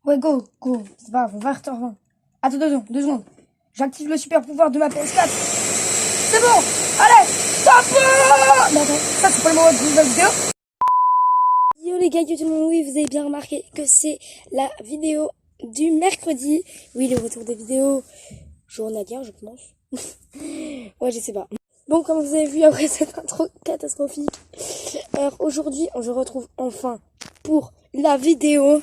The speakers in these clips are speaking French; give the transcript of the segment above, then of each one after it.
Ouais, go, go. C'est pas grave, on va retarder. Attends, 2 secondes. J'active le super pouvoir de ma PS4. C'est bon. Allez, stop. Mais attends, ça c'est pas le moment de la vidéo. Yo les gars, yo tout le monde, oui, vous avez bien remarqué que c'est la vidéo du mercredi. Oui, le retour des vidéos journalières, je pense. Ouais, je sais pas. Bon, comme vous avez vu après cette intro catastrophique, alors aujourd'hui, on se retrouve enfin pour la vidéo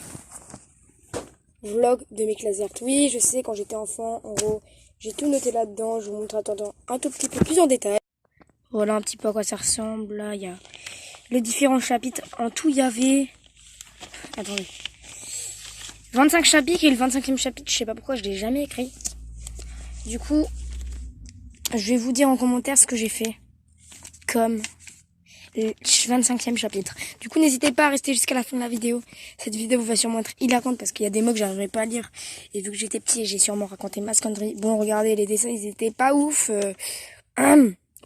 vlog de mes classes vertes. Oui, je sais, quand j'étais enfant, en gros, j'ai tout noté là-dedans. Je vous montre attendant un tout petit peu plus en détail. Voilà un petit peu à quoi ça ressemble. Là, il y a les différents chapitres. En tout, il y avait... Attendez. 25 chapitres et le 25e chapitre, je sais pas pourquoi, je l'ai jamais écrit. Du coup, je vais vous dire en commentaire ce que j'ai fait comme le 25e chapitre. Du coup, n'hésitez pas à rester jusqu'à la fin de la vidéo. Cette vidéo va sûrement être hilarante parce qu'il y a des mots que j'arriverai pas à lire. Et vu que j'étais petit, j'ai sûrement raconté ma connerie. Bon, regardez, les dessins, ils étaient pas ouf.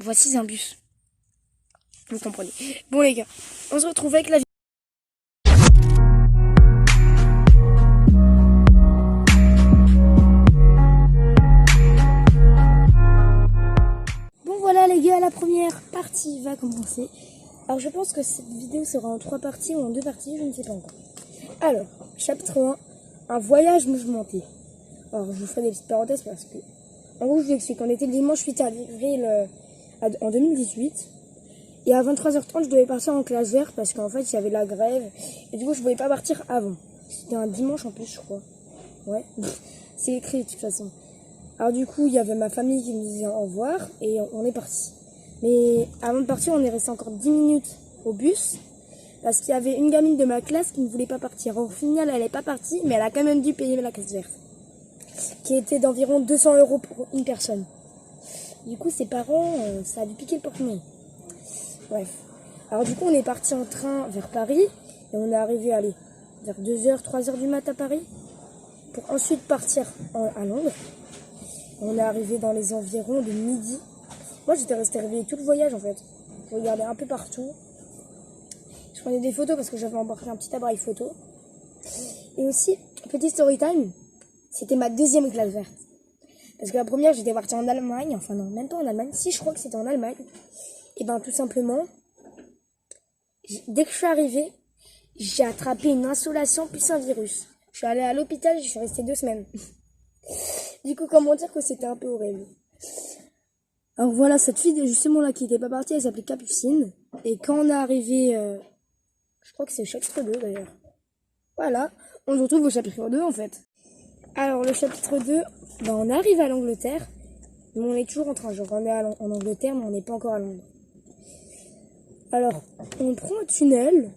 Voici un bus. Vous comprenez. Bon les gars, on se retrouve avec la vidéo. Bon voilà les gars, la première partie va commencer. Alors je pense que cette vidéo sera en 3 parties ou en 2 parties, je ne sais pas encore. Alors, chapitre 1, un voyage mouvementé. Alors je vous ferai des petites parenthèses parce que, en gros je vous explique, on était le dimanche 8 avril en 2018. Et à 23h30, je devais partir en classe verte parce qu'en fait, il y avait la grève. Et du coup, je ne pouvais pas partir avant. C'était un dimanche en plus, je crois. Ouais, c'est écrit de toute façon. Alors du coup, il y avait ma famille qui me disait au revoir et on est parti. Mais avant de partir, on est resté encore 10 minutes au bus parce qu'il y avait une gamine de ma classe qui ne voulait pas partir. Au final, elle n'est pas partie, mais elle a quand même dû payer la classe verte, qui était d'environ 200 € pour une personne. Du coup, ses parents, ça a dû piquer le porte-monnaie. Bref. Alors du coup, on est parti en train vers Paris et on est arrivé vers 2h, 3h du mat à Paris pour ensuite partir à Londres. On est arrivé dans les environs de midi. Moi, j'étais resté réveillé tout le voyage en fait. Je regardais un peu partout. Je prenais des photos parce que j'avais embarqué un petit appareil photo. Et aussi, petit story time, c'était ma deuxième classe verte. Parce que la première, j'étais partie en Allemagne. Enfin non, même pas en Allemagne. Si, je crois que c'était en Allemagne. Et ben tout simplement, dès que je suis arrivée, j'ai attrapé une insolation plus un virus. Je suis allée à l'hôpital, je suis restée 2 semaines. Du coup, comment dire que c'était un peu horrible. Alors voilà, cette fille justement là qui n'était pas partie, elle s'appelait Capucine. Et quand on est arrivé, je crois que c'est le chapitre 2 d'ailleurs. Voilà, on se retrouve au chapitre 2 en fait. Alors le chapitre 2, ben, on arrive à l'Angleterre. Mais on est toujours en train, genre on est en Angleterre, mais on n'est pas encore à Londres. Alors, on prend un tunnel.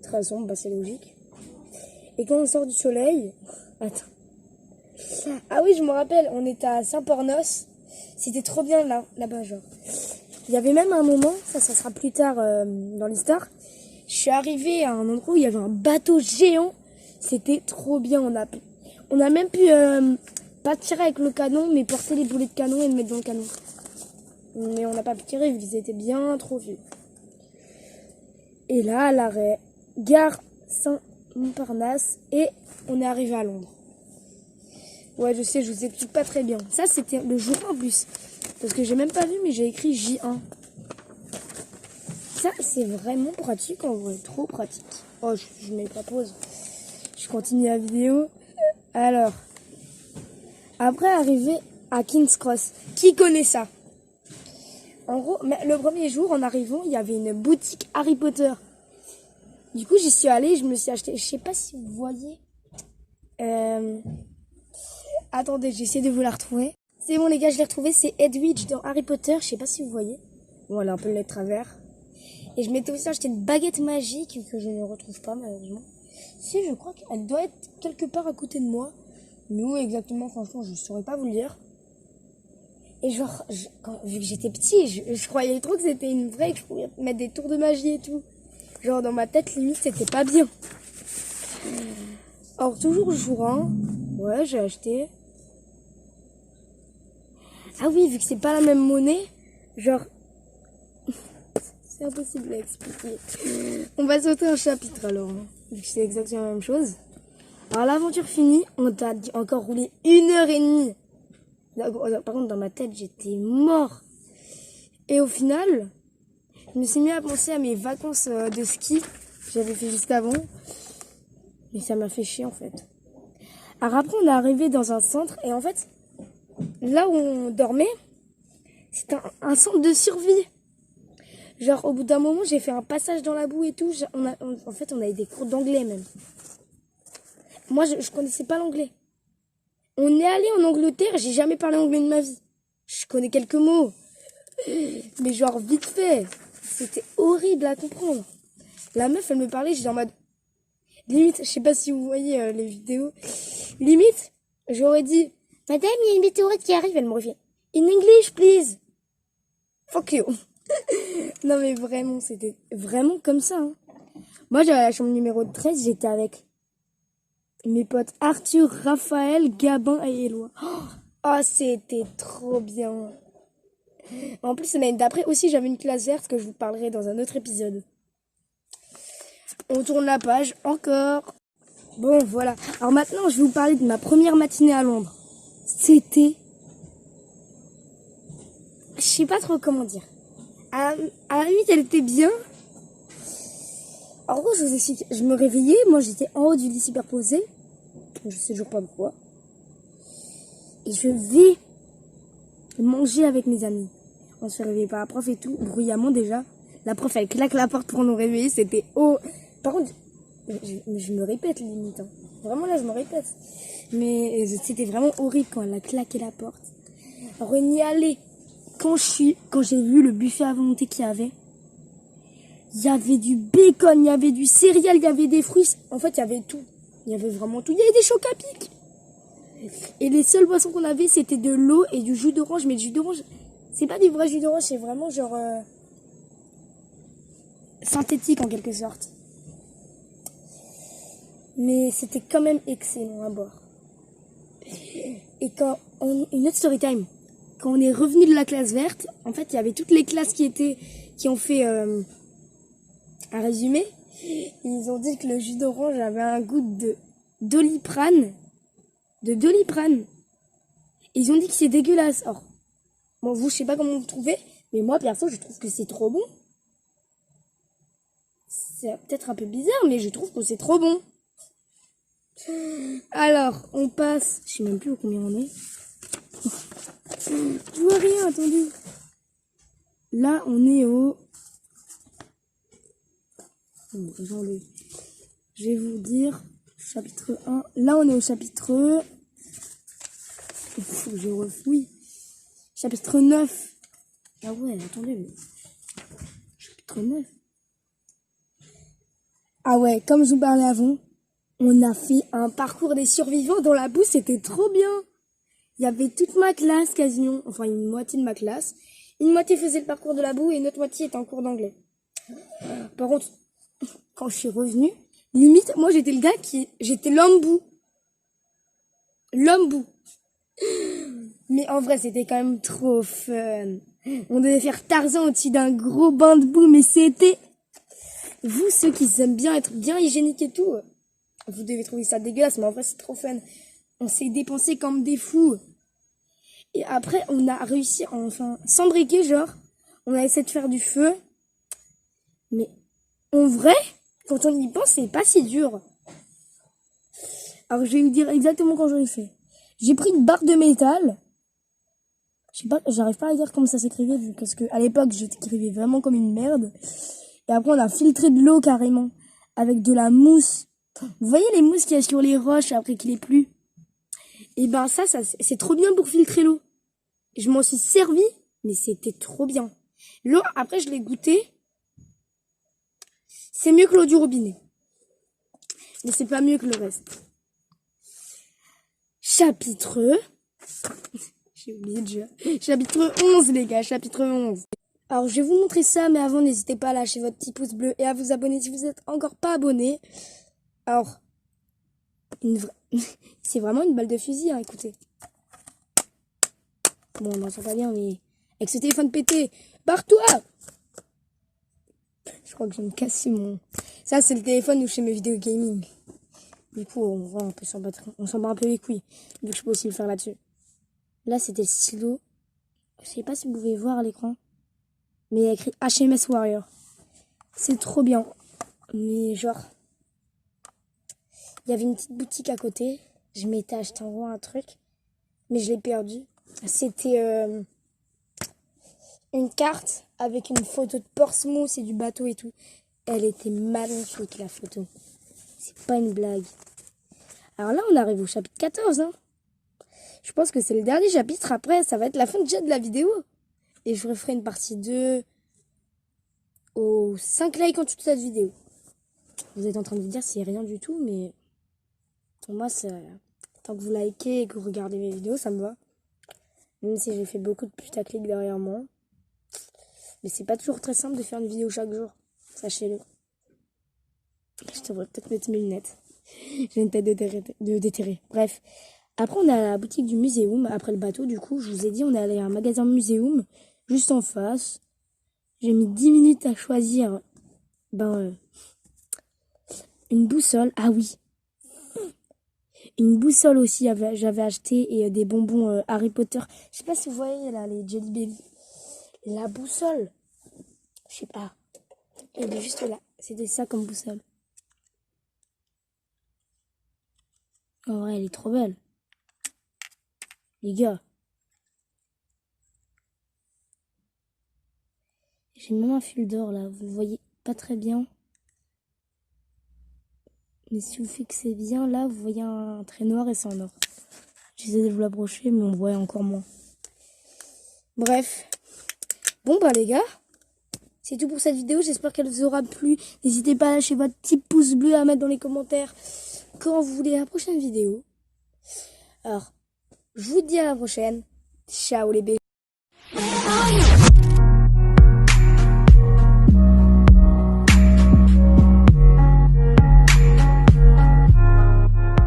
Très sombre, bah c'est logique. Et quand on sort du soleil... Attends. Ah oui, je me rappelle, on était à Saint-Pornos. C'était trop bien là-bas, genre. Il y avait même un moment, ça sera plus tard dans l'histoire. Je suis arrivée à un endroit où il y avait un bateau géant. C'était trop bien. On a même pu pas tirer avec le canon, mais porter les boulets de canon et le mettre dans le canon. Mais on n'a pas pu tirer vu qu'ils étaient bien trop vieux. Et là, à l'arrêt, gare Saint-Montparnasse, et on est arrivé à Londres. Ouais, je sais, je vous explique pas très bien. Ça, c'était le jour 1 en plus. Parce que j'ai même pas vu, mais j'ai écrit J1. Ça, c'est vraiment pratique en vrai, trop pratique. Oh, je mets pas pause. Je continue la vidéo. Alors, après arriver à King's Cross. Qui connaît ça? En gros, le premier jour, en arrivant, il y avait une boutique Harry Potter. Du coup, j'y suis allée, je me suis acheté, je sais pas si vous voyez. Attendez, j'essaie de vous la retrouver. C'est bon les gars, je l'ai retrouvée, c'est Edwidge dans Harry Potter, je sais pas si vous voyez. Bon, elle a un peu le nez de travers. Et je m'étais aussi acheté une baguette magique que je ne retrouve pas malheureusement. Si, je crois qu'elle doit être quelque part à côté de moi. Mais où exactement, franchement, je saurais pas vous le dire. Et genre, vu que j'étais petit, je croyais trop que c'était une vraie, que je pouvais mettre des tours de magie et tout. Genre dans ma tête, limite, c'était pas bien. Alors toujours jour 1, ouais, j'ai acheté. Ah oui, vu que c'est pas la même monnaie, genre, c'est impossible à expliquer. On va sauter un chapitre alors, vu que c'est exactement la même chose. Alors l'aventure finie, on a encore roulé 1h30. Par contre, dans ma tête, j'étais mort. Et au final, je me suis mis à penser à mes vacances de ski que j'avais fait juste avant. Mais ça m'a fait chier en fait. Alors après, on est arrivé dans un centre et en fait, là où on dormait, c'était un centre de survie. Genre au bout d'un moment, j'ai fait un passage dans la boue et tout. En fait, on avait des cours d'anglais même. Moi, je connaissais pas l'anglais. On est allé en Angleterre, j'ai jamais parlé anglais de ma vie. Je connais quelques mots. Mais genre vite fait. C'était horrible à comprendre. La meuf, elle me parlait, j'étais en mode... Limite, je sais pas si vous voyez les vidéos. Limite, j'aurais dit, Madame, il y a une météorite qui arrive. Elle m'aurait fait, In English, please. Fuck you. Non mais vraiment, c'était vraiment comme ça. Hein. Moi, j'avais la chambre numéro 13, j'étais avec mes potes Arthur, Raphaël, Gabin et Éloi. Oh, c'était trop bien. En plus, l'année d'après aussi, j'avais une classe verte que je vous parlerai dans un autre épisode. On tourne la page encore. Bon, voilà. Alors maintenant, je vais vous parler de ma première matinée à Londres. C'était... Je sais pas trop comment dire. À la limite, elle était bien. En gros, je vous explique. Je me réveillais. Moi, j'étais en haut du lit superposé. Je sais toujours pas pourquoi. Et je vais manger avec mes amis. On se fait réveiller par la prof et tout. Bruyamment déjà. La prof, elle claque la porte pour nous réveiller. C'était haut. Par contre, je me répète limite. Hein. Vraiment là, je me répète. Mais c'était vraiment horrible quand elle a claqué la porte. Alors, on y allait. Quand j'ai vu le buffet à volonté qu'il y avait, il y avait du bacon, il y avait du céréal, il y avait des fruits. En fait, il y avait tout. Il y avait vraiment tout. Il y avait des chocs à pic. Et les seules boissons qu'on avait, c'était de l'eau et du jus d'orange. Mais le jus d'orange, c'est pas du vrai jus d'orange, c'est vraiment genre synthétique en quelque sorte. Mais c'était quand même excellent à boire. Et une autre story time. Quand on est revenu de la classe verte, en fait, il y avait toutes les classes qui ont fait un résumé. Ils ont dit que le jus d'orange avait un goût de Doliprane. De Doliprane. Ils ont dit que c'est dégueulasse. Or, bon, vous, je sais pas comment vous trouvez, mais moi, perso, je trouve que c'est trop bon. C'est peut-être un peu bizarre, mais je trouve que c'est trop bon. Alors, on passe... Je sais même plus au combien on est. Je vois rien, attendez. Là, on est au... Attendez. Je vais vous dire... Chapitre 1. Là, on est au chapitre... Il faut que je refouille. Chapitre 9. Ah ouais, attendez. Mais... Chapitre 9. Ah ouais, comme je vous parlais avant, on a fait un parcours des survivants dans la boue, c'était trop bien. Il y avait toute ma classe quasiment, enfin une moitié de ma classe. Une moitié faisait le parcours de la boue et une autre moitié était en cours d'anglais. Par contre, quand je suis revenue, limite, moi j'étais le gars j'étais l'homme boue. L'homme boue. Mais en vrai, c'était quand même trop fun. On devait faire Tarzan au-dessus d'un gros bain de boue, mais c'était... Vous, ceux qui aiment bien être bien hygiéniques et tout, vous devez trouver ça dégueulasse, mais en vrai, c'est trop fun. On s'est dépensé comme des fous. Et après, on a réussi, enfin, sans briquer, genre, on a essayé de faire du feu. Mais en vrai, quand on y pense, c'est pas si dur. Alors, je vais vous dire exactement quand j'en ai fait. J'ai pris une barre de métal. Je sais pas, j'arrive pas à dire comment ça s'écrivait, parce que à l'époque, j'écrivais vraiment comme une merde. Et après, on a filtré de l'eau carrément, avec de la mousse. Vous voyez les mousses qu'il y a sur les roches après qu'il ait plu? Et ben ça c'est trop bien pour filtrer l'eau. Je m'en suis servi, mais c'était trop bien. L'eau, après je l'ai goûté. C'est mieux que l'eau du robinet. Mais c'est pas mieux que le reste. Chapitre... J'ai oublié déjà. Chapitre 11 les gars, chapitre 11. Alors je vais vous montrer ça, mais avant n'hésitez pas à lâcher votre petit pouce bleu et à vous abonner si vous n'êtes encore pas abonné. Alors, c'est vraiment une balle de fusil, hein, écoutez. Bon, on n'entend pas bien, mais avec ce téléphone pété, barre-toi! Je crois que je vais me casser mon... Ça, c'est le téléphone où je fais mes vidéos gaming. Du coup, on s'en bat un peu les couilles, vu que je peux aussi le faire là-dessus. Là, c'était le stylo. Je sais pas si vous pouvez voir à l'écran, mais il y a écrit HMS Warrior. C'est trop bien. Mais genre, il y avait une petite boutique à côté. Je m'étais acheté en gros un truc, mais je l'ai perdu. C'était une carte avec une photo de Portsmouth et du bateau et tout. Elle était magnifique, la photo. C'est pas une blague. Alors là, on arrive au chapitre 14. Hein. Je pense que c'est le dernier chapitre. Après, ça va être la fin déjà de la vidéo. Et je referai une partie 2 aux 5 likes en toute cette vidéo. Vous êtes en train de vous dire c'est rien du tout, mais pour moi, tant que vous likez et que vous regardez mes vidéos, ça me va. Même si j'ai fait beaucoup de putaclic derrière moi. Mais c'est pas toujours très simple de faire une vidéo chaque jour. Sachez-le. Je devrais peut-être mettre mes lunettes. J'ai une tête de déterré. Bref. Après, on est à la boutique du muséum. Après le bateau, du coup, je vous ai dit, on est allé à un magasin muséum. Juste en face. J'ai mis 10 minutes à choisir. Une boussole. Ah oui. Une boussole aussi, j'avais acheté. Et des bonbons Harry Potter. Je sais pas si vous voyez là, les Jelly Belly. La boussole. Je sais pas. Elle est juste là. C'était ça comme boussole. En vrai, elle est trop belle. Les gars. J'ai même un fil d'or là. Vous le voyez pas très bien. Mais si vous fixez bien là, vous voyez un trait noir et c'est en or. J'essaie de vous l'approcher, mais on voit encore moins. Bref. Bon bah les gars. C'est tout pour cette vidéo. J'espère qu'elle vous aura plu. N'hésitez pas à lâcher votre petit pouce bleu, à mettre dans les commentaires quand vous voulez la prochaine vidéo. Alors, je vous dis à la prochaine. Ciao les bébés.